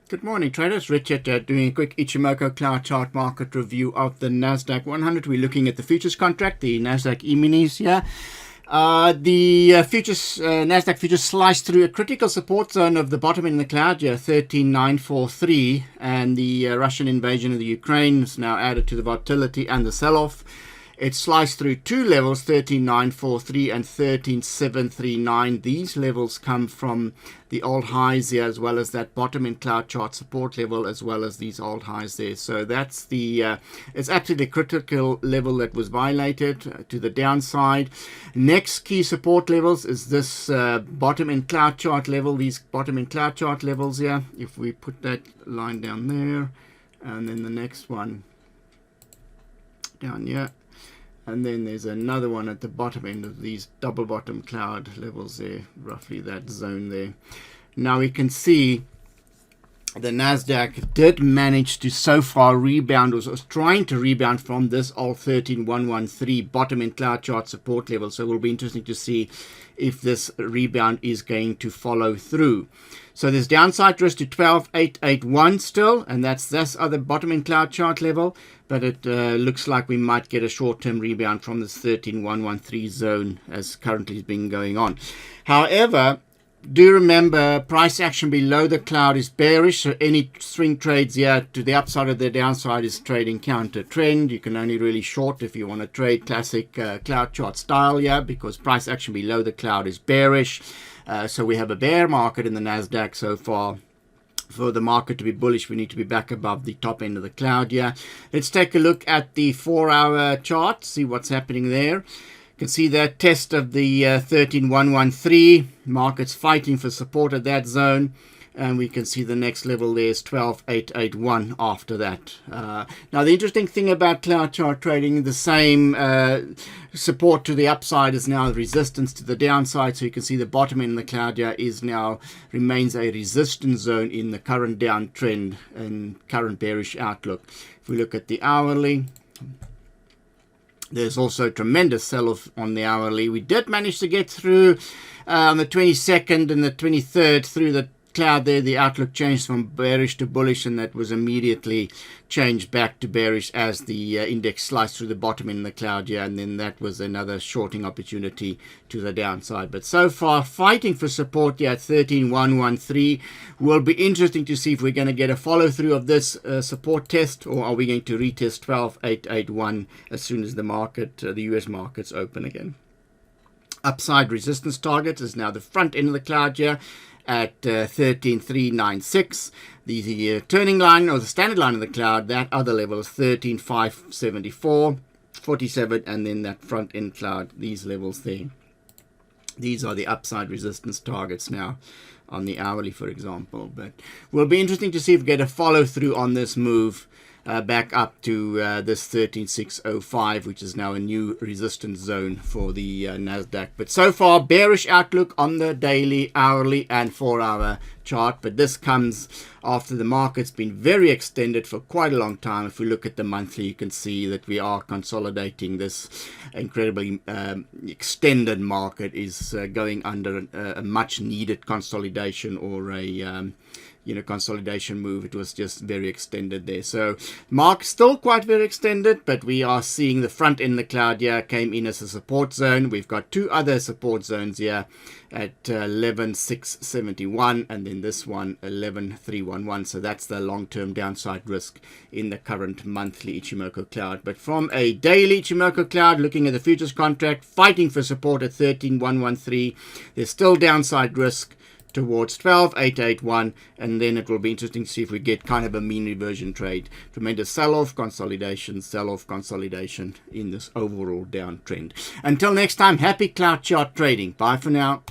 Good morning, traders. Richard doing a quick Ichimoku cloud chart market review of the Nasdaq 100. We're looking at the futures contract, the Nasdaq E-minis here. The futures, Nasdaq futures sliced through a critical support zone of the bottom in the cloud here, 13,943, and the Russian invasion of the Ukraine is now added to the volatility and the sell-off. It sliced through two levels, 13,943 and 13,739. These levels come from the old highs here, as well as that bottom in cloud chart support level, as well as these old highs there. So that's the, it's absolutely critical level that was violated to the downside. Next key support levels is this bottom in cloud chart level, these bottom in cloud chart levels here. If we put that line down there, and then the next one down here. And then there's another one at the bottom end of these double bottom cloud levels there, roughly that zone there. Now we can see the Nasdaq did manage to so far rebound, or was trying to rebound from this old 13,113 bottom in cloud chart support level. So it will be interesting to see if this rebound is going to follow through. So there's downside risk to 12,881 still, and that's this other bottom in cloud chart level. But it looks like we might get a short-term rebound from this 13,113 zone as currently has been going on. However, do remember price action below the cloud is bearish, so any swing trades here to the upside or the downside is trading counter trend. You can only really short if you want to trade classic cloud chart style here, because price action below the cloud is bearish. So we have a bear market in the Nasdaq so far. For the market to be bullish, we need to be back above the top end of the cloud here. Let's take a look at the 4-hour chart, see what's happening there. You can see that test of the 13,113. Market's fighting for support at that zone. And we can see the next level there is 12,881 after that. Now, the interesting thing about cloud chart trading, the same support to the upside is now resistance to the downside. So you can see the bottom in the cloud here is now remains a resistance zone in the current downtrend and current bearish outlook. If we look at the hourly, there's also tremendous sell-off on the hourly. We did manage to get through on the 22nd and the 23rd through the cloud there. The outlook changed from bearish to bullish, and that was immediately changed back to bearish as the index sliced through the bottom in the cloud here, and then that was another shorting opportunity to the downside. But so far fighting for support here at 13,113. Will be interesting to see if we're going to get a follow through of this support test, or are we going to retest 12,881 as soon as the market, the US markets open again. Upside resistance target is now the front end of the cloud here at 13,396. The turning line, or the standard line of the cloud, that other level is 13,574, 47, and then that front end cloud, these levels there. These are the upside resistance targets now on the hourly, for example. But will be interesting to see if we get a follow through on this move back up to this 13,605, which is now a new resistance zone for the Nasdaq. But so far, bearish outlook on the daily, hourly, and 4-hour chart. But this comes after the market's been very extended for quite a long time. If we look at the monthly, you can see that we are consolidating. This incredibly extended market is going under a much needed consolidation, or a consolidation move. It was just very extended there. So mark still quite very extended, but we are seeing the front end of the cloud here came in as a support zone. We've got two other support zones here at 11,671, and then this one 11,311. So that's the long-term downside risk in the current monthly Ichimoku cloud. But from a daily Ichimoku cloud, looking at the futures contract, fighting for support at 13,113, there's still downside risk towards 12,881, and then it will be interesting to see if we get kind of a mean reversion trade. Tremendous sell-off consolidation in this overall downtrend. Until next time, happy cloud chart trading. Bye for now.